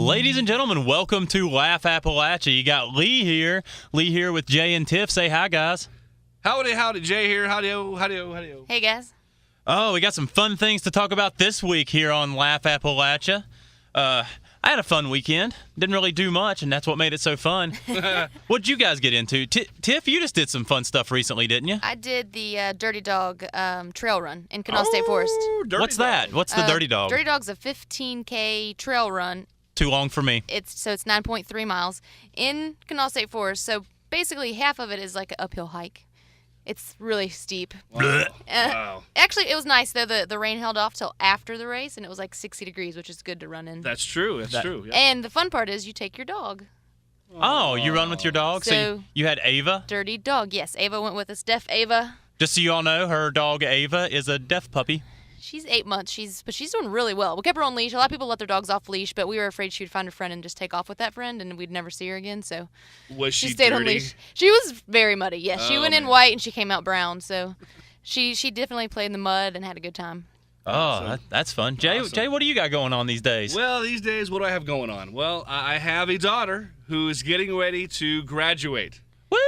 Ladies and gentlemen, welcome to Laugh Appalachia. You got Lee here. Lee here with Jay and Tiff. Say hi, guys. Howdy. Jay here. Howdy. Hey, guys. Oh, we got some fun things to talk about this week here on Laugh Appalachia. I had a fun weekend. Didn't really do much, and that's what made it so fun. What'd you guys get into? Tiff, you just did some fun stuff recently, didn't you? I did the Dirty Dog trail run in Canal State Forest. What's that? What's the Dirty Dog? Dirty Dog's a 15K trail run. Too long for me. It's 9.3 miles in Canal State Forest. So basically half of it is like an uphill hike. It's really steep. Wow. Actually, it was nice, though. The rain held off till after the race, and it was like 60 degrees, which is good to run in. That's true. That's true. Yeah. And the fun part is you take your dog. Oh, you run with your dog? So you had Ava? Dirty Dog. Yes, Ava went with us. Deaf Ava. Just so you all know, her dog Ava is a deaf puppy. She's 8 months. But she's doing really well. We kept her on leash. A lot of people let their dogs off leash, but we were afraid she would find a friend and just take off with that friend, and we'd never see her again. So was she stayed dirty? on leash. She was very muddy. Yes, she went in white and she came out brown. So she definitely played in the mud and had a good time. Oh, that's fun. Jay, what do you got going on these days? Well, these days, what do I have going on? Well, I have a daughter who is getting ready to graduate. Woo!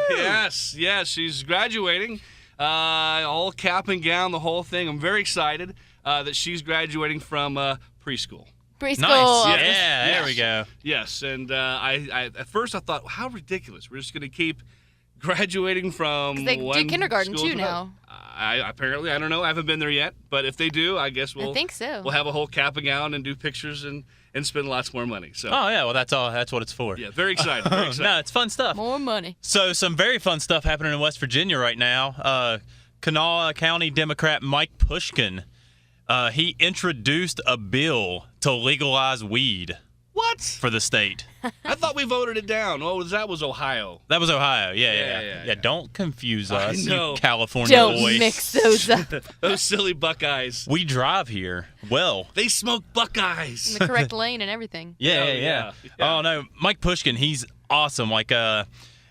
Yes, she's graduating. All cap and gown, the whole thing. I'm very excited that she's graduating from preschool. Preschool. Nice. Yeah, there we go. Yes, and I at first I thought, how ridiculous. We're just going to keep graduating from They one do kindergarten school too to now. I don't know. I haven't been there yet, but if they do, I guess I think so. We'll have a whole cap and gown and do pictures and spend lots more money. So. Oh yeah, well that's what it's for. Yeah, very excited. Very excited. No, it's fun stuff. More money. So some very fun stuff happening in West Virginia right now. Kanawha County Democrat Mike Pushkin, he introduced a bill to legalize weed. What? For the state. I thought we voted it down. Oh, that was Ohio. That was Ohio. Yeah. Don't confuse us, you California Don't boys. mix those up. Those silly Buckeyes. We drive here. Well, they smoke Buckeyes. In the correct lane and everything. Yeah. Oh no, Mike Pushkin, he's awesome. Like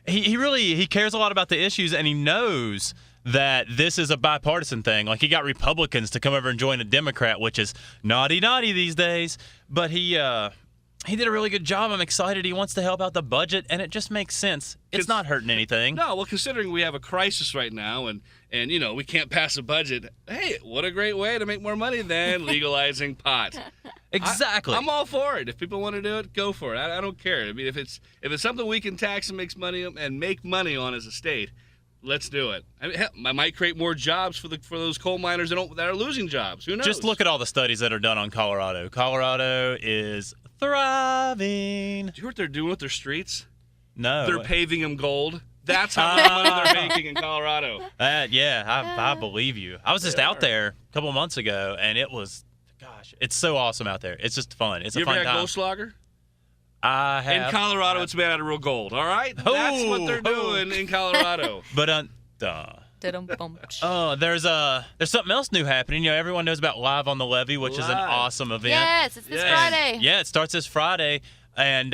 he cares a lot about the issues, and he knows that this is a bipartisan thing. Like, he got Republicans to come over and join a Democrat, which is naughty these days. But he did a really good job. I'm excited. He wants to help out the budget, and it just makes sense. It's not hurting anything. No, well, considering we have a crisis right now and we can't pass a budget, hey, what a great way to make more money than legalizing pot. Exactly. I'm all for it. If people want to do it, go for it. I don't care. I mean, if it's something we can tax and make money on as a state, let's do it. I mean, hell, I might create more jobs for those coal miners that are losing jobs. Who knows? Just look at all the studies that are done on Colorado. Colorado is thriving. Do you hear what they're doing with their streets? No. They're paving them gold. That's how much money they're making in Colorado. I believe you. I was just out there a couple months ago, and it was, it's so awesome out there. It's just fun. It's a fun time. You ever had Goldschlager? I have. In Colorado, it's made out of real gold, all right? That's what they're doing in Colorado. But, there's something else new happening. Everyone knows about Live on the Levee, which is an awesome event. Yes, it's this Friday. Yeah, it starts this Friday, and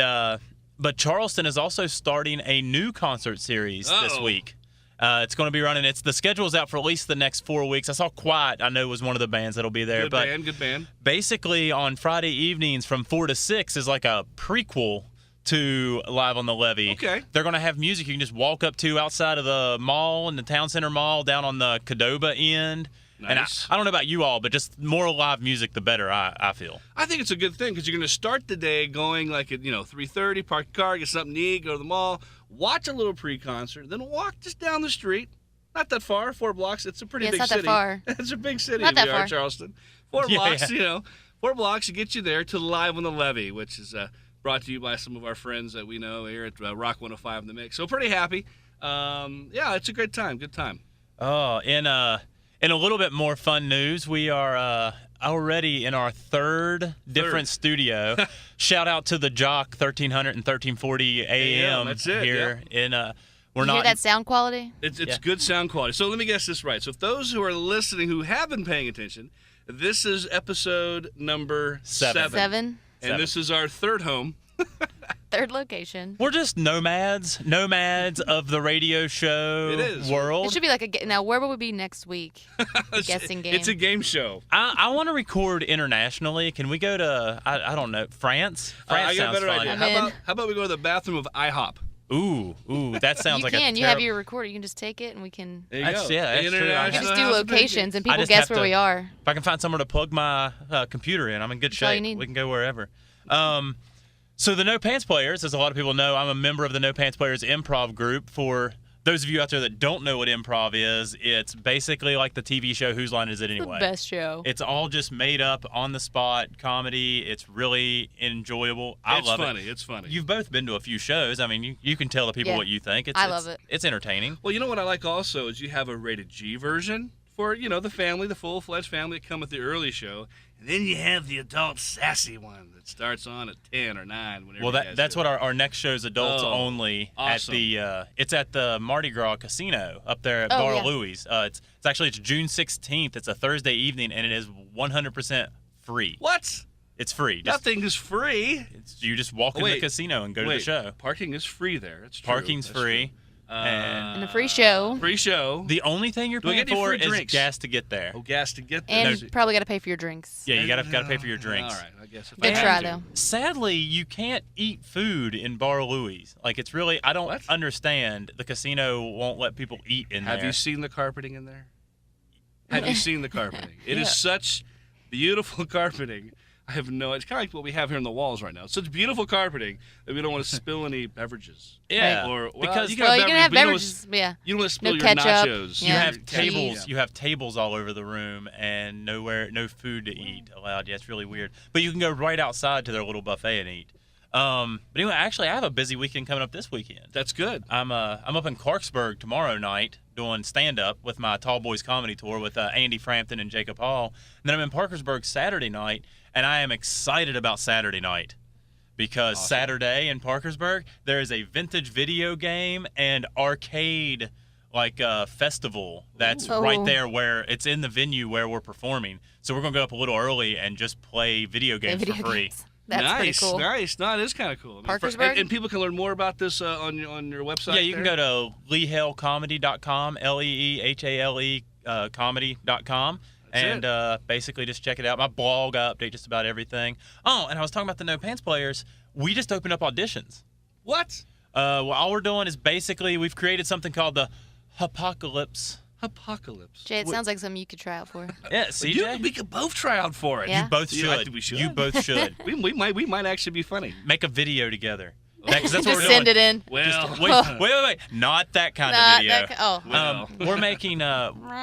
but Charleston is also starting a new concert series this week. It's going to be running. The schedule's out for at least the next 4 weeks. I saw Quiet, I know, was one of the bands that'll be there. Good band. Basically, on Friday evenings from 4 to 6 is like a prequel to Live on the Levee. Okay. They're going to have music you can just walk up to outside of the mall, in the Town Center Mall, down on the Caddoba end. Nice. And I don't know about you all, but just more live music, the better, I feel. I think it's a good thing because you're going to start the day going like at 3:30, park the car, get something to eat, go to the mall, watch a little pre-concert, then walk just down the street. Not that far, 4 blocks. It's a pretty big city. It's not that far. It's a big city. Not that far. Charleston. 4 blocks, 4 blocks to get you there to Live on the Levee, which is brought to you by some of our friends that we know here at Rock 105 in the Mix. So pretty happy. It's a great time. Good time. Oh, in a little bit more fun news, we are already in our third different studio. Shout out to the Jock 1300 and 1340 AM that's it, here in We're not. Hear that sound quality? It's good sound quality. So let me guess this right. So if those who are listening who have been paying attention, this is episode number 7. Seven. And this is our third home. Third location. We're just nomads of the radio show It is. world. It should be like a. Now, where will we be next week? A guessing game. It's a game show. I want to record internationally. Can we go to I don't know, France? France I got a sounds better fun. idea. I'm How in. about we go to the bathroom of IHOP? Ooh, that sounds You like can. a You have terrib- your recorder. You can just take it, and we can. There you That's- go. yeah, that's true. I We have- just do locations, and people just guess have where to- we are. If I can find somewhere to plug my computer in, I'm in good That's all you shape. need. We can go wherever. So the No Pants Players, as a lot of people know, I'm a member of the No Pants Players improv group. For those of you out there that don't know what improv is, it's basically like the TV show Whose Line Is It Anyway? The best show. It's all just made up, on the spot comedy. It's really enjoyable. I love funny. it. It's funny. You've both been to a few shows. I mean, you can tell the people Yeah. what you think. I love it. It's entertaining. Well, you know what I like also is you have a rated G version for, the family, the full-fledged family that come with the early show. And then you have the adult sassy one that starts on at 10 or 9. Whenever Well, you guys that's do what it. our next show's adults Oh, only awesome. at the it's at the Mardi Gras Casino up there at Oh, Bar yeah. Louie's. It's June 16th. It's a Thursday evening, and it is 100% free. What? It's free. Nothing is free. You just walk in the Wait. casino and go to the show. Parking is free there. It's true. Parking's That's free. true. And a free show. Free show. The only thing you're Do I paying get any for free is drinks? gas to get there. Oh, gas to get there. And probably got to pay for your drinks. Yeah, you gotta pay for your drinks. All right, I guess. If Good I try, have to. though. Sadly, you can't eat food in Bar Louie's. Like, it's really, I don't What? understand. The casino won't let people eat in there. Have you seen the carpeting in there? Have you seen the carpeting? It is such beautiful carpeting. I have no. It's kind of like what we have here on the walls right now. It's such beautiful carpeting that we don't want to spill any beverages. Yeah, Or because you Well, you can have but you don't beverages. Yeah. You don't want to spill No your ketchup. nachos. you Yeah. have Your tables. cheese. You have tables all over the room, and no food to eat allowed. Yeah, it's really weird. But you can go right outside to their little buffet and eat. But anyway, actually, I have a busy weekend coming up this weekend. That's good. I'm up in Clarksburg tomorrow night doing stand-up with my Tall Boys Comedy Tour with Andy Frampton and Jacob Hall. And then I'm in Parkersburg Saturday night, and I am excited about Saturday night because Awesome. Saturday in Parkersburg, there is a vintage video game and arcade festival that's Ooh. right there where it's in the venue where we're performing. So we're going to go up a little early and just play video games Video for free. games. That's nice, pretty cool. Nice. No, it is kind of cool. I mean, Parkersburg? and people can learn more about this on your website. Yeah, you can there? go to leehalecomedy.com, Leehale comedy.com, That's and basically just check it out. My blog, I update just about everything. Oh, and I was talking about the No Pants Players. We just opened up auditions. What? All we're doing is basically we've created something called the Apocalypse. Apocalypse. Jay, it sounds like something you could try out for. Yeah, CJ? We could both try out for it. Yeah. You both Yeah, I should. think we should. You both should. We might actually be funny. Make a video together. Because that's what Just we're send doing. it in. Well, Wait. Not that kind Not of video. that oh. Well. We're making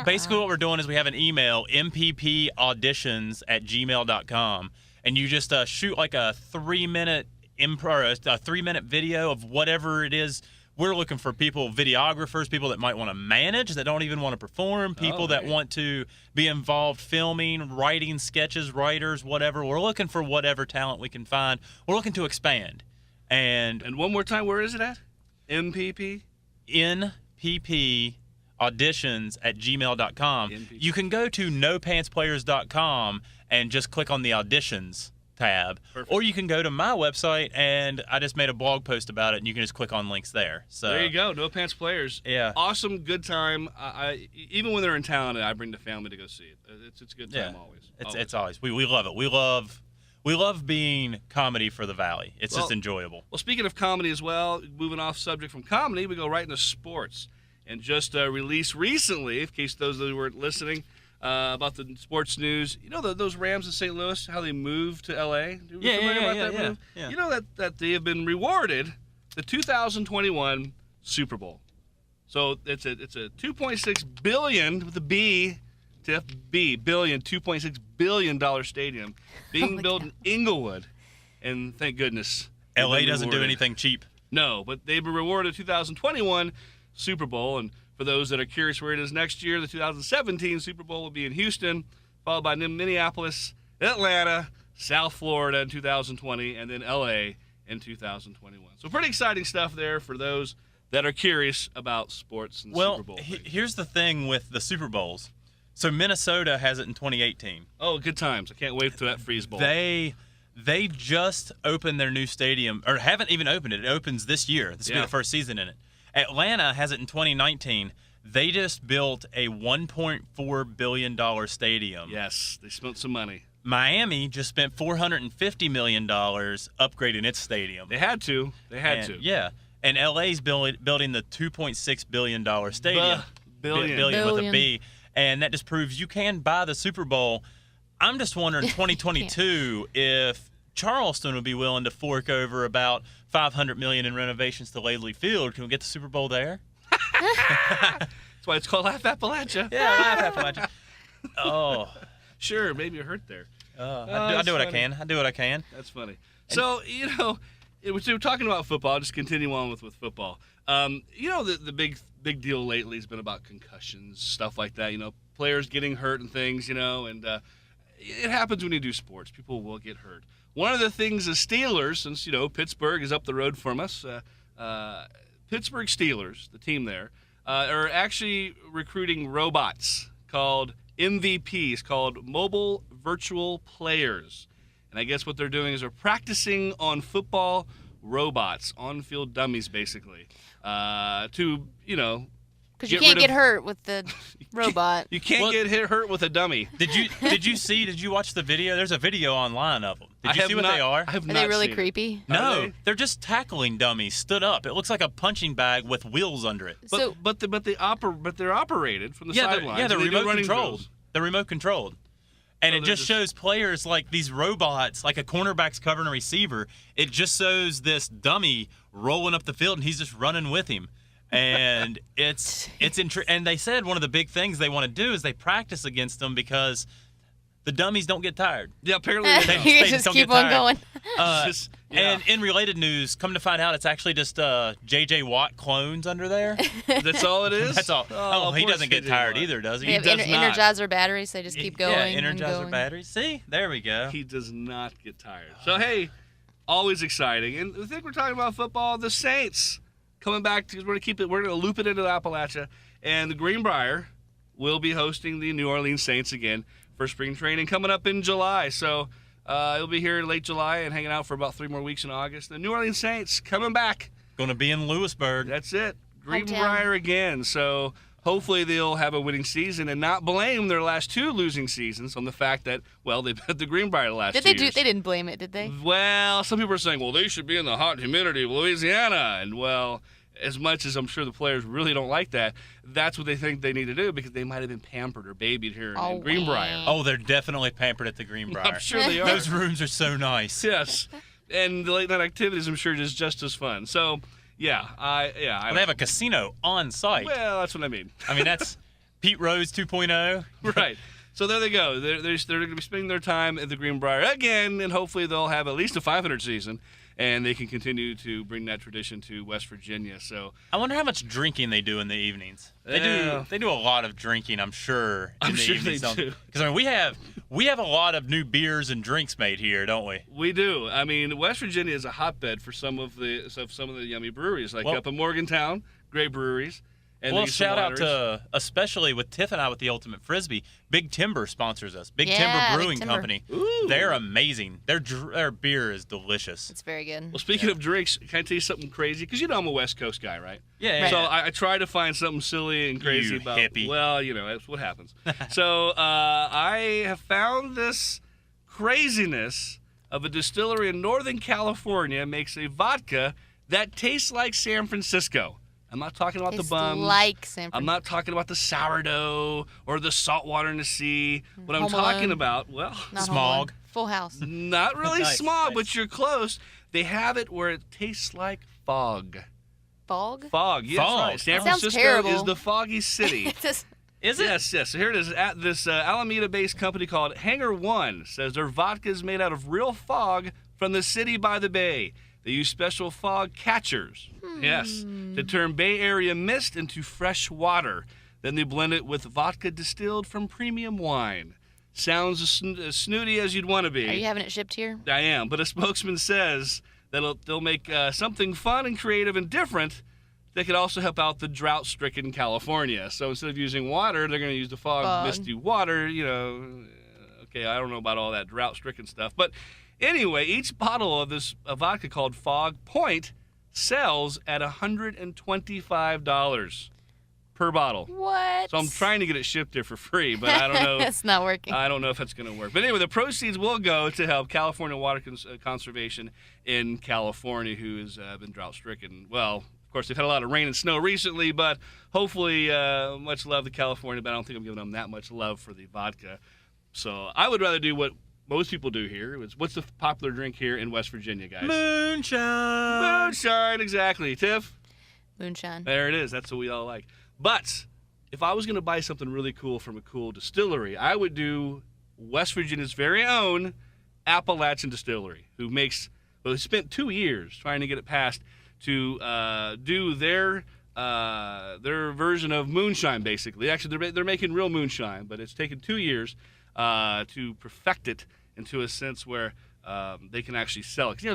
basically what we're doing is we have an email mppauditions@gmail.com, and you just shoot like a 3-minute a 3-minute video of whatever it is. We're looking for people, videographers, people that might want to manage, that don't even want to perform, people that want to be involved filming, writing sketches, writers, whatever. We're looking for whatever talent we can find. We're looking to expand. And one more time, where is it at? MPP? nppauditions@gmail.com. NPP. You can go to nopantsplayers.com and just click on the auditions tab. Perfect. Or you can go to my website, and I just made a blog post about it, and you can just click on links there. So There you go. No Pants Players. Yeah. Awesome, good time. I even when they're in town, I bring the family to go see it. It's a good time always. It's always. We love it. We love being comedy for the Valley. It's just Well- enjoyable. Well, speaking of comedy as well, moving off subject from comedy, we go right into sports. And just released recently, in case those that weren't listening, about the sports news. You know those Rams in St. Louis, how they moved to L.A.? Yeah, About yeah, that move? yeah. You know that they have been rewarded the 2021 Super Bowl. So it's a $2.6 billion with a B, Tiff, billion, $2.6 billion stadium being built in Inglewood, and thank goodness they've LA been doesn't do rewarded. anything cheap. No, but they've been rewarded 2021 Super Bowl, and for those that are curious where it is next year, the 2017 Super Bowl will be in Houston, followed by Minneapolis, Atlanta, South Florida in 2020, and then LA in 2021. So pretty exciting stuff there for those that are curious about sports and Super Bowl. Here's the thing with the Super Bowls. So Minnesota has it in 2018. Oh, good times. I can't wait for that Freeze Bowl. They They just opened their new stadium, or haven't even opened it. It opens this year. This will be the first season in it. Atlanta has it in 2019. They just built a $1.4 billion stadium. Yes, they spent some money. Miami just spent $450 million upgrading its stadium. They had to. Yeah. And LA's building the $2.6 billion stadium. Billion with a B. And that just proves you can buy the Super Bowl. I'm just wondering, 2022, if Charleston would be willing to fork over about $500 million in renovations to Levee Field. Can we get the Super Bowl there? That's why it's called Laugh Appalachia. Yeah, Laugh Appalachia. Oh. Sure, maybe you're hurt there. I do what I can. I do what I can. That's funny. So, we're talking about football. Just continue on with football. The big deal lately has been about concussions, stuff like that. Players getting hurt and things, and it happens when you do sports. People will get hurt. One of the things the Steelers, since, Pittsburgh is up the road from us, Pittsburgh Steelers, the team there, are actually recruiting robots called MVPs, called Mobile Virtual Players. And I guess what they're doing is they're practicing on football robots, on-field dummies, basically, to, because you can't get hurt with the robot. You can't get hurt with a dummy. Did you watch the video? There's a video online of them. Did you see what they are? I have not. Are they really seen creepy? No, they're just tackling dummies stood up. It looks like a punching bag with wheels under it. But they're operated from the sidelines. They're remote controlled. Drills. They're remote controlled. And it just shows players like these robots, like a cornerback's covering a receiver. It just shows this dummy rolling up the field, and he's just running with him. And and they said one of the big things they want to do is they practice against them because the dummies don't get tired. Yeah, apparently you just keep on going. And in related news, come to find out, it's actually just J.J. Watt clones under there. That's all it is? That's all. Oh, he doesn't get tired either, does he? They have Energizer batteries. They just keep going. Yeah, Energizer batteries. See? There we go. He does not get tired. So, hey, always exciting. And I think we're talking about football. The Saints coming back, because we're going to loop it into Appalachia. And the Greenbrier will be hosting the New Orleans Saints again for spring training coming up in July. So it'll be here in late July and hanging out for about 3 more weeks in August. The New Orleans Saints coming back. Going to be in Lewisburg. That's it. Greenbrier again. So hopefully they'll have a winning season and not blame their last 2 losing seasons on the fact that, well, they bet the Greenbrier the last 2 years. They didn't blame it, did they? Well, some people are saying, well, they should be in the hot humidity of Louisiana. And, well, as much as I'm sure the players really don't like that, that's what they think they need to do because they might have been pampered or babied here in Greenbrier. Oh, they're definitely pampered at the Greenbrier. I'm sure they are. Those rooms are so nice. Yes. And the late night activities, I'm sure, is just as fun. So, they have a casino on site. Well, that's what I mean. I mean, that's Pete Rose 2.0. Right. So there they go. They're going to be spending their time at the Greenbrier again, and hopefully they'll have at least a 500 season, and they can continue to bring that tradition to West Virginia. So I wonder how much drinking they do in the evenings. They do a lot of drinking, I'm sure. I'm sure they do. Because I mean, we have a lot of new beers and drinks made here, don't we? We do. I mean, West Virginia is a hotbed for some of the yummy breweries, like up in Morgantown, great breweries. And shout out to, especially with Tiff and I with the Ultimate Frisbee, Big Timber sponsors us. Big Timber Brewing Company. Ooh. They're amazing. Their beer is delicious. It's very good. Well, speaking of drinks, can I tell you something crazy? Because I'm a West Coast guy, right? Yeah. So I try to find something silly and crazy about hippie. Well, that's what happens. So I have found this craziness of a distillery in Northern California makes a vodka that tastes like San Francisco. I'm not talking about the bums. Like San Francisco. I'm not talking about the sourdough or the salt water in the sea. What I'm talking about, smog. Full House. Not really smog, nice. But you're close. They have it where it tastes like fog. Fog? Fog, yes. Fog. Right. San That sounds Francisco terrible. is the foggy city. Is it? Yes. So here it is. At this Alameda-based company called Hangar One says their vodka is made out of real fog from the city by the bay. They use special fog catchers, to turn Bay Area mist into fresh water. Then they blend it with vodka distilled from premium wine. Sounds as snooty as you'd want to be. Are you having it shipped here? I am, but a spokesman says that they'll make something fun and creative and different that could also help out the drought-stricken California. So instead of using water, they're going to use the fog misty water. Okay, I don't know about all that drought-stricken stuff, but Anyway, each bottle of this vodka called Fog Point sells at $125 per bottle. What? So I'm trying to get it shipped there for free, but I don't know. It's not working. I don't know if it's going to work. But anyway, the proceeds will go to help California Water Conservation in California, who has been drought-stricken. Well, of course, they've had a lot of rain and snow recently, but hopefully much love to California, but I don't think I'm giving them that much love for the vodka. So I would rather do what most people do here. What's the popular drink here in West Virginia, guys? Moonshine. Moonshine, exactly. Tiff? Moonshine. There it is. That's what we all like. But if I was going to buy something really cool from a cool distillery, I would do West Virginia's very own Appalachian Distillery, who spent 2 years trying to get it passed to do their version of moonshine, basically. Actually, they're making real moonshine, but it's taken 2 years to perfect it into a sense where they can actually sell it. 'Cause, they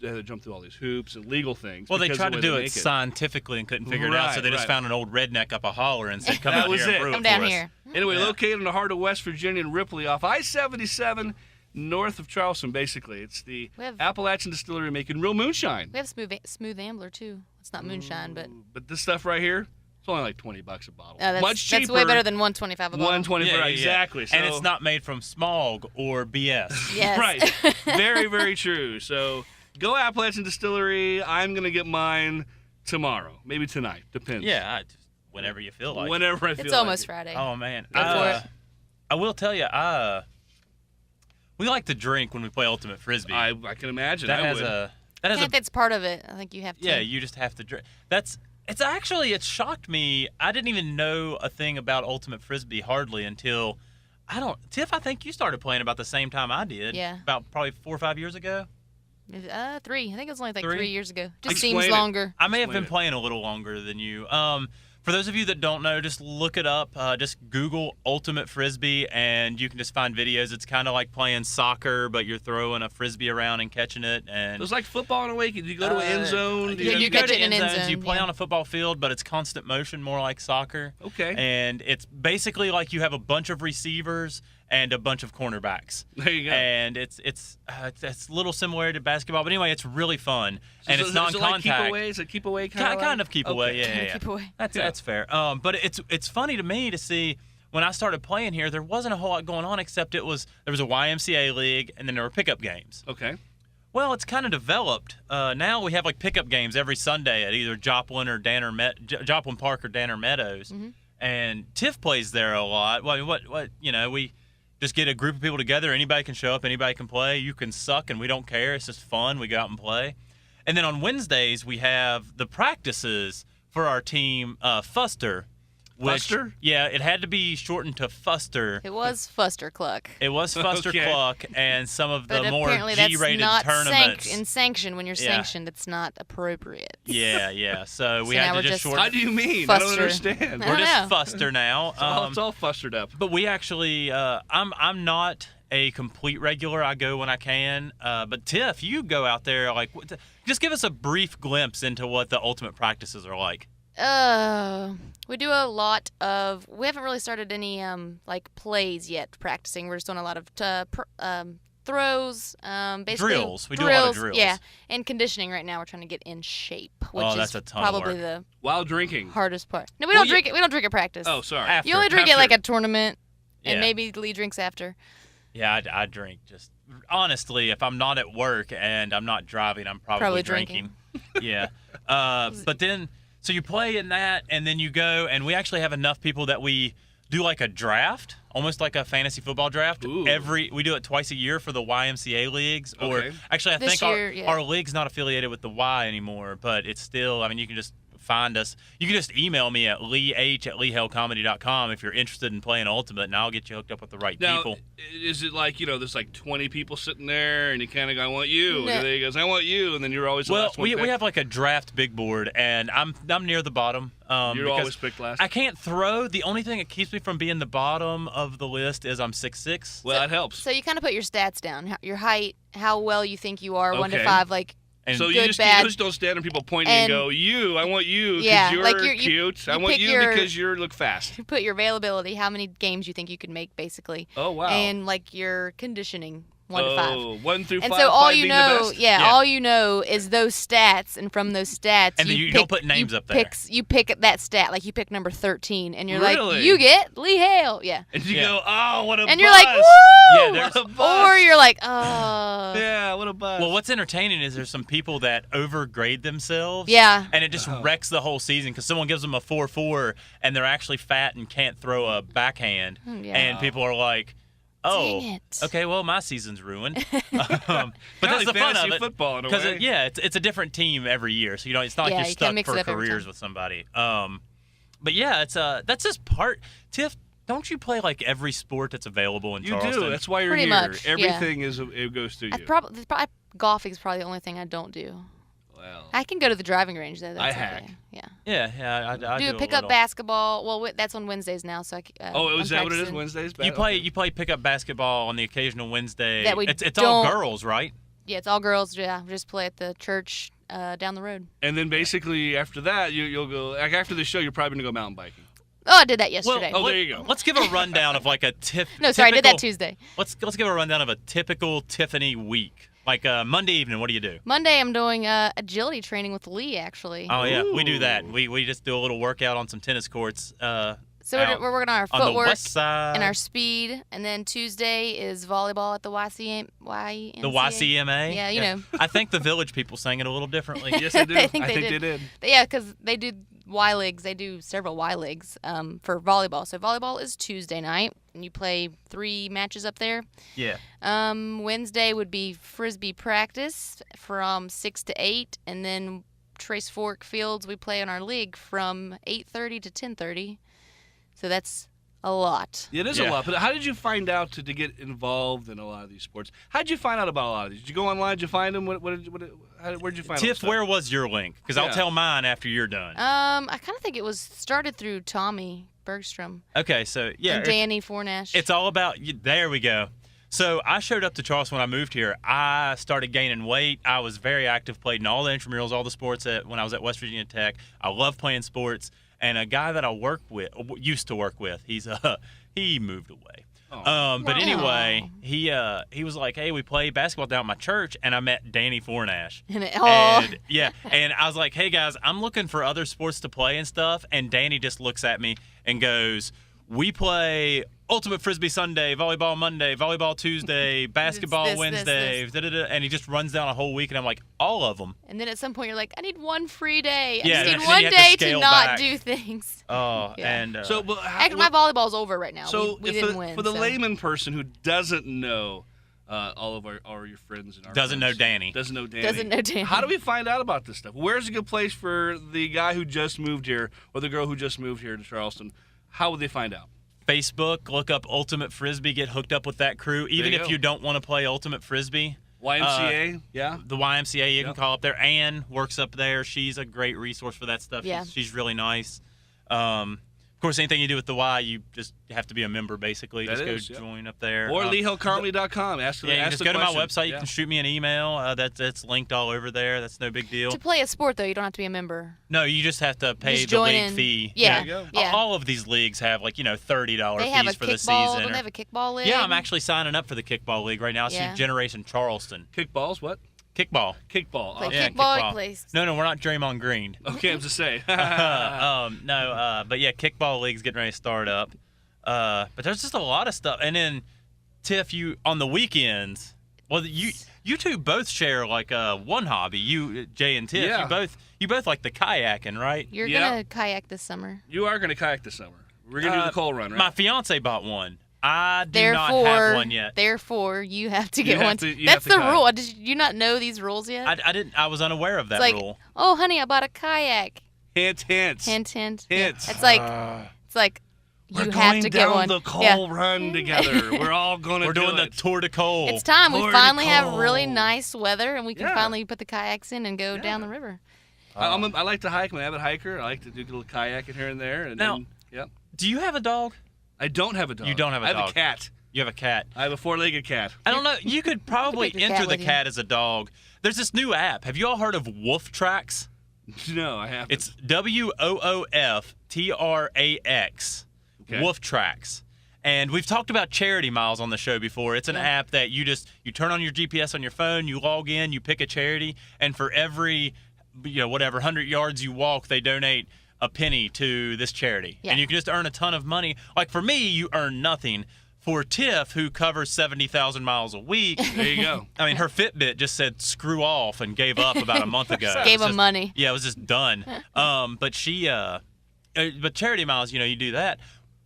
had to jump through all these hoops and legal things. Well, they because tried of to the do way it they make scientifically and couldn't figure it out, so they just found an old redneck up a holler and said, come That out was here it. and brew Come it down for us. here. Anyway, Yeah. located in the heart of West Virginia in Ripley off I-77 north of Charleston, basically. It's the We have- Appalachian Distillery making real moonshine. We have smooth Ambler too. It's not moonshine, but But this stuff right here, it's only like $20 a bottle. that's, Much cheaper. That's way better than $125 a bottle. $125, exactly. So, And it's not made from smog or BS. Yes. Right. Very, very true. So go Appalachian Distillery. I'm going to get mine tomorrow. Maybe tonight. Depends. Yeah, whenever you feel like it. Whenever I feel It's like almost it. Friday. Oh, man. Go for it. I will tell you, we like to drink when we play Ultimate Frisbee. I can imagine. that I has would. a I think that's part of it. I think you have to. yeah, you just have to drink. It shocked me. I didn't even know a thing about Ultimate Frisbee hardly until Tiff, I think you started playing about the same time I did. Yeah. About probably 4 or 5 years ago. 3. I think it was only like 3? 3 years ago. Just Explain seems it. longer. I may have Explain been it. playing a little longer than you. For those of you that don't know, just look it up. Just Google Ultimate Frisbee, and you can just find videos. It's kind of like playing soccer, but you're throwing a frisbee around and catching it. And It was like football in a way. Do you go to an end zone? Do Yeah, you you go catch to it in end an end zones. You zone, play yeah. on a football field, but it's constant motion, more like soccer. Okay. And it's basically like you have a bunch of receivers and a bunch of cornerbacks. There you go. And it's a little similar to basketball, but anyway, it's really fun. And it's Is it like non-contact. keep away? Is it keep away kind of? Kind of keep away, Okay. yeah. Keep away. That's fair. But it's funny to me to see when I started playing here, there wasn't a whole lot going on except there was a YMCA league and then there were pickup games. Okay. Well, it's kind of developed. Now we have like pickup games every Sunday at either Joplin or Joplin Park or Danner Meadows, and Tiff plays there a lot. Well, we just get a group of people together. Anybody can show up. Anybody can play. You can suck, and we don't care. It's just fun. We go out and play. And then on Wednesdays, we have the practices for our team, Fuster. Fuster? Yeah, it had to be shortened to Fuster. It was Fuster Cluck. It was Fuster Okay. Cluck, and some of the But more apparently that's G-rated not tournaments. sanctioned. When you're Yeah. sanctioned, it's not appropriate. Yeah. So we So now had we're to just just- shorten. How do you mean? I don't Fuster. understand. I We're don't just know. Fuster now. It's all fustered up. But we actually, I'm not a complete regular. I go when I can. But Tiff, you go out there. Just give us a brief glimpse into what the ultimate practices are like. We do a lot of. We haven't really started any plays yet. Practicing. We're just doing a lot of throws. Basically Drills. We do a lot of drills. Yeah, and conditioning right now. We're trying to get in shape, which that's is a ton of probably work. the While drinking. hardest part. No, we Well, don't drink it. We don't drink at practice. Oh, sorry. After. You only drink it After. like at a tournament, and Yeah. maybe Lee drinks after. Yeah, I drink. Just honestly, if I'm not at work and I'm not driving, I'm probably drinking. Yeah. But then, so you play in that, and then you go, and we actually have enough people that we do like a draft, almost like a fantasy football draft. Ooh. We do it twice a year for the YMCA leagues. Or Okay. actually, I This think year, yeah. our league's not affiliated with the Y anymore, but it's still. I mean, you can just find us. You can just email me at leeh@leehellcomedy.com if you're interested in playing Ultimate, and I'll get you hooked up with the right Now, people. is it like, there's like 20 people sitting there, and you kind of go, I want you. No. And then he goes, I want you. And then you're always the Well, last one we picked. have like a draft big board, and I'm near the bottom. You're because always picked last. I can't throw. The only thing that keeps me from being the bottom of the list is I'm 6'6". Well, that helps. So you kind of put your stats down, your height, how well you think you are, 1 to Okay. 5, like. And So good, you just don't stand and people pointing and And- go, I want you because Yeah, you're like you cute. I want pick you your- because you look fast. Put your availability, how many games you think you could make, basically. Oh, wow. And like your conditioning, 1 to 5. 1 through 5. And so all 5 you being the know, best? all you know is those stats, and from those stats, And then you don't put names up there. You pick that stat, like you pick number 13, and you're Really? like, you get Lee Hale, yeah. And you go, oh, what a bust. And you're like, woo! Yeah, there's What a bust. Or you're like, oh. Yeah, what a bust. Well, what's entertaining is there's some people that overgrade themselves. Yeah. And it just wrecks the whole season because someone gives them a 4.4 and they're actually fat and can't throw a backhand. Yeah. And people are like, oh, Dang it. okay, well, my season's ruined. But that's the fun of fantasy it. football in a way. It's a different team every year, so it's not like Yeah, you're you can't stuck mix for it up every careers time. with somebody. But yeah, that's just part. Tiff, don't you play like every sport that's available in You Charleston? do. That's why you're Pretty here. much, yeah. Everything it goes through you. Golfing is probably the only thing I don't do. Well, I can go to the driving range though. That's I okay. hack. Yeah. Yeah, I do a pick up little. basketball. Well, that's on Wednesdays now, so is that what it is? Wednesdays? You play pickup basketball on the occasional Wednesday. That we it's all don't- girls, right? Yeah, it's all girls. Yeah, we just play at the church down the road. And then basically after that, you'll go. Like after the show, you're probably gonna go mountain biking. Oh, I did that yesterday. there you go. Let's give a rundown of like a no, sorry, I did that typical- Tuesday. Let's give a rundown of a typical Tiffany week. Like Monday evening, what do you do? Monday, I'm doing agility training with Lee, actually. Oh yeah, we do that. Ooh. We just do a little workout on some tennis courts. So out we're working on our on the footwork west side. and our speed, and then Tuesday is volleyball at the YMCA. The YCMA. Yeah, you know. I think the village people sang it a little differently. Yes, they do. I think they they did. Yeah, because they do Y leagues. They do several Y leagues for volleyball. So volleyball is Tuesday night, and you play 3 matches up there. Yeah. Wednesday would be frisbee practice from 6 to 8, and then Trace Fork Fields we play in our league from 8:30 to 10:30. So that's a lot. It is Yeah. a lot. But how did you find out to get involved in a lot of these sports? How did you find out about a lot of these? Did you go online? Did you find them? Where'd you find them? Tiff, where was your link? Because I'll Yeah. tell mine after you're done. I kind of think it was started through Tommy Bergstrom Okay, so yeah, and Danny Fornash. it's all about. There we go. So I showed up to Charleston when I moved here. I started gaining weight. I was very active, played in all the intramurals, all the sports when I was at West Virginia Tech. I love playing sports. And a guy that I used to work with, he moved away. Oh. But Wow. anyway, he was like, hey, we play basketball down at my church, and I met Danny Fornash. And I was like, hey guys, I'm looking for other sports to play and stuff. And Danny just looks at me and goes, we play Ultimate Frisbee Sunday, Volleyball Monday, Volleyball Tuesday, Basketball this, Wednesday, da-da-da, and he just runs down a whole week, and I'm like, all of them. And then at some point you're like, I need one free day. Yeah, I just and need then one you have to day to scale not back. do things. Oh, Yeah. and So, but Actually, my volleyball's over right now. So we didn't win. for the so. layman person who doesn't know all of our your friends and our Doesn't friends, know Danny. doesn't know Danny, Doesn't know Danny. How do we find out about this stuff? Where's a good place for the guy who just moved here or the girl who just moved here to Charleston? How would they find out? Facebook, look up Ultimate Frisbee, get hooked up with that crew. Even you if go. you don't want to play Ultimate Frisbee, YMCA, yeah. the YMCA, you Yep. can call up there. Ann works up there. She's a great resource for that stuff. Yeah. She's really nice. Of course, anything you do with the Y, you just have to be a member, basically. That Just is, go yep. join up there. Or LeeHillCarmely.com. Ask Yeah, you ask just the go to my question. website. You Yeah. can shoot me an email. That's linked all over there. That's no big deal. To play a sport though, you don't have to be a member. No, you just have to pay Just the join league in. fee. Yeah, There you go. yeah. All of these leagues have $30 They have a fees for the kickball. season. Don't they have a kickball league? Yeah, I'm actually signing up for the kickball league right now. It's Yeah. Generation Charleston. Kickballs, what? Kickball. Kickball. Play Oh, Yeah, kickball. kickball. You play. No, we're not Draymond Green. okay, I'm just saying. But yeah, kickball league's getting ready to start up. But there's just a lot of stuff. And then, Tiff, you on the weekends. Well, you two both share one hobby. You, Jay and Tiff, Yeah. you both like the kayaking, right? You're Yeah. gonna kayak this summer. You are going to kayak this summer. We're going to do the coal run, right? My fiance bought one. I do Therefore, not have one yet. Therefore, you have to get have one. to- you That's have to the kayak. rule. Did you not know these rules yet? I didn't. I was unaware of that it's like, rule. oh, honey, I bought a kayak. Hint, hint. Hint, hint. Hints. It's like We're you going have to down get one. the coal Yeah. run together. We're all going to We're do doing the it. Tour de Cole. It's time. We Tour de finally have Cole. really nice weather, and we can Yeah. finally put the kayaks in and go Yeah. down the river. I like to hike. I'm an avid hiker. I like to do a little kayaking here and there. And Now- then, yep. Do you have a dog? I don't have a dog. You don't have a I have dog. a cat. You have a cat. I have a 4-legged cat. I don't know. You could probably take your enter cat the with you. cat as a dog. There's this new app. Have you all heard of Wolf Tracks? No, I haven't. It's WOOFTRAX. Okay. Wolf Tracks. And we've talked about Charity Miles on the show before. It's an app that you turn on your GPS on your phone, you log in, you pick a charity, and for every 100 yards you walk, they donate a penny to this charity. Yeah. And you can just earn a ton of money. Like for me, you earn nothing. For Tiff, who covers 70,000 miles a week, There you go. I mean, her Fitbit just said screw off and gave up about a month ago. Gave him money. Yeah, it was just done. But Charity Miles, you do that.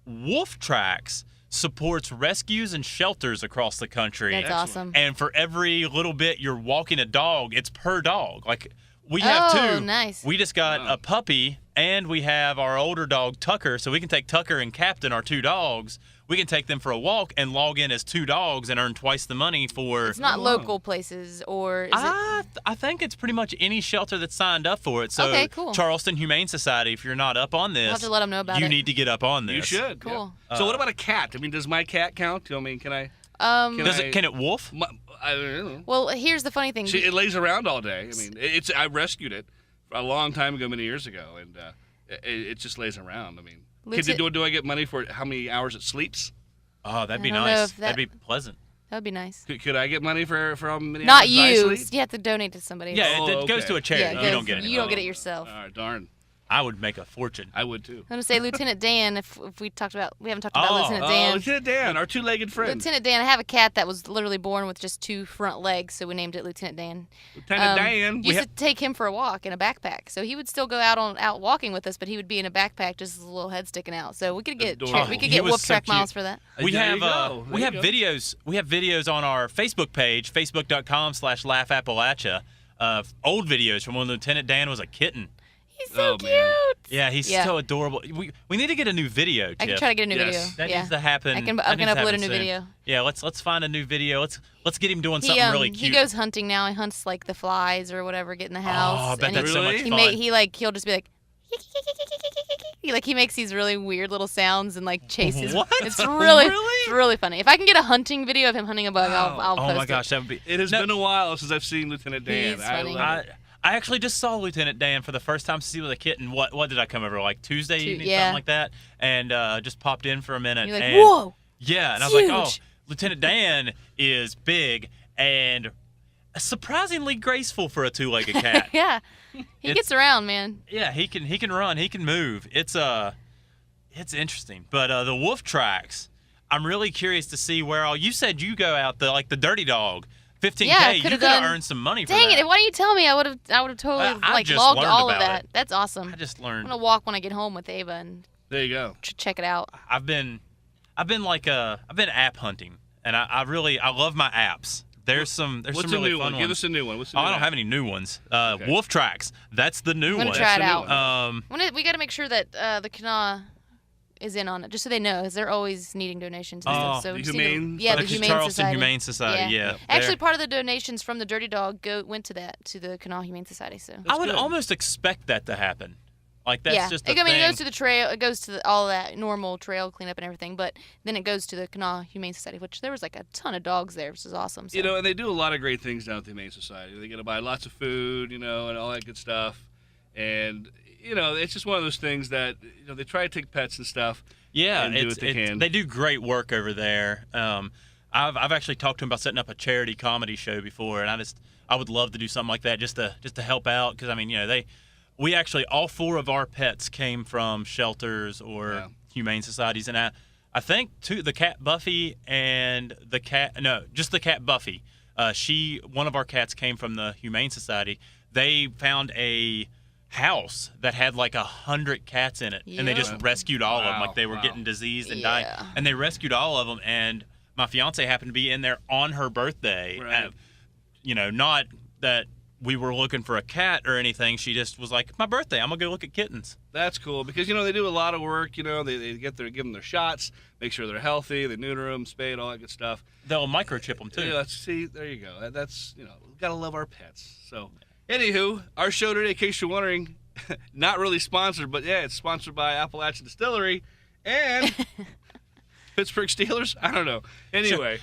Wolf Tracks supports rescues and shelters across the country. That's awesome. And for every little bit you're walking a dog, it's per dog. Like we have two. Oh, nice. We just got a puppy, and we have our older dog Tucker, so we can take Tucker and Captain, our two dogs. We can take them for a walk and log in as two dogs and earn twice the money for. It's not local places, or is it? I think it's pretty much any shelter that's signed up for it. So Okay, cool. Charleston Humane Society, if you're not up on this, We'll have to let them know about you it. need to get up on this. You should. Cool. Yeah. So what about a cat? I mean, does my cat count? I mean, can I? Can it wolf? I don't know. Well, here's the funny thing. It lays around all day. I mean, I rescued it a long time ago, many years ago, and it just lays around. I mean, do I get money for how many hours it sleeps? Oh, that'd be I don't know nice. if That'd be pleasant. That would be nice. Could I get money for how many Not hours I you. sleep? You have to donate to somebody. Yeah, else. it goes to a charity. Yeah, You don't get it. You don't get it yourself. All right, darn. I would make a fortune. I would too. I'm gonna say Lieutenant Dan. If we haven't talked about Lieutenant Dan. Lieutenant Dan, our two-legged friend. Lieutenant Dan. I have a cat that was literally born with just two front legs, so we named it Lieutenant Dan. Lieutenant Dan. Used to take him for a walk in a backpack, so he would still go out walking with us, but he would be in a backpack, just with a little head sticking out. So we could get Adorable. we could He get was Wolf so Track cute. miles for that. We There have you go. we There have you go. videos. We have videos on our Facebook page, facebook.com/Laugh Appalachia. Old videos from when Lieutenant Dan was a kitten. He's so Oh, cute. man. Yeah, he's so adorable. We need to get a new video, I can Tiff. try to get a new Yes. video. That yeah. needs to happen. I can That needs to upload a happen new soon. video. Yeah, let's find a new video. Let's get him doing something really cute. He goes hunting now. He hunts like the flies or whatever get in the house. Oh, I bet and that's so much Really? fun. he'll just be like he makes these really weird little sounds and like chases. What? It's really Really? it's really funny. If I can get a hunting video of him hunting a bug, I'll Oh post my gosh, it. that would be. It has been a while since I've seen Lieutenant Dan. He's I funny. love it. I actually just saw Lieutenant Dan for the first time to see with a kitten. What did I come over like Tuesday evening, yeah. something like that, and just popped in for a minute. You're like, and, whoa! Yeah, and I It's was like, oh, huge. Lieutenant Dan is big and surprisingly graceful for a two-legged cat. Yeah, he gets around, man. Yeah, he can run, he can move. It's interesting. But the wolf tracks, I'm really curious to see where all. You said you go out the Dirty Dog. 15K, Yeah, you could've could have done- earned some money for Dang that. it! Why didn't you tell me? I would have totally I just logged learned all of about that. it. That's awesome. I just I'm learned. gonna walk when I get home with Ava and There you go. check it out. I've been app hunting, and I love my apps. There's some What's really a new fun one? Give ones. us a new one. What's the Oh, new I don't one? have any new ones. Wolf Tracks, that's the new I'm gonna one. try it That's the new out. one. We got to make sure that the Kanawha is in on it, just so they know, 'cause they're always needing donations and Oh, stuff. So the we just Humane- need to, yeah, the Texas Humane Charleston Society. Humane Society, yeah. Actually, they're- part of the donations from the Dirty Dog went to the Kanawha Humane Society. So I would good. almost expect that to happen. Like that's yeah, just the I mean, thing. it goes to the trail. It goes to all that normal trail cleanup and everything, but then it goes to the Kanawha Humane Society, which there was like a ton of dogs there, which is awesome. So. You know, and they do a lot of great things down at the Humane Society. They get to buy lots of food, and all that good stuff. And, it's just one of those things that, they try to take pets and stuff. Yeah, and do what they can. They do great work over there. I've actually talked to them about setting up a charity comedy show before, and I would love to do something like that just to help out because I mean we actually all four of our pets came from shelters or humane societies, and I think the cat Buffy and the cat just the cat Buffy. One of our cats came from the Humane Society. They found a house that had like 100 cats in it, and they just rescued all of them. Like they were getting diseased and dying, and they rescued all of them. And my fiance happened to be in there on her birthday. Right. Not that we were looking for a cat or anything. She just was like, "My birthday, I'm gonna go look at kittens." That's cool because they do a lot of work. They give them their shots, make sure they're healthy, they neuter them, spade, all that good stuff. They'll microchip them too. Yeah, see, there you go. That's we gotta love our pets. So, anywho, our show today, in case you're wondering, not really sponsored, but yeah, it's sponsored by Appalachian Distillery and Pittsburgh Steelers. I don't know. Anyway,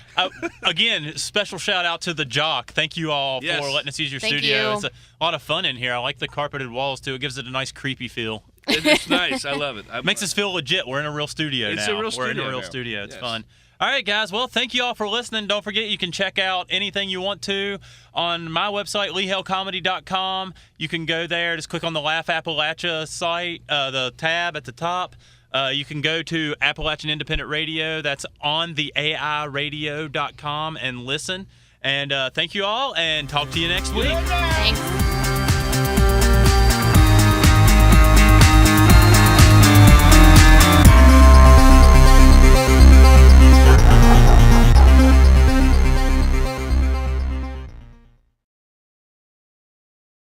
Again, special shout out to the Jock. Thank you all for letting us use your Thank studio. you. It's a lot of fun in here. I like the carpeted walls too. It gives it a nice creepy feel. It's nice. I love it. Makes us feel legit. We're in a real studio It's now. a real We're in a studio real now. studio. It's Yes. fun. All right, guys. Well, thank you all for listening. Don't forget you can check out anything you want to on my website, leehellcomedy.com. You can go there. Just click on the Laugh Appalachia site, the tab at the top. You can go to Appalachian Independent Radio. That's on the AIradio.com and listen. And thank you all, and talk to you next week. Thanks.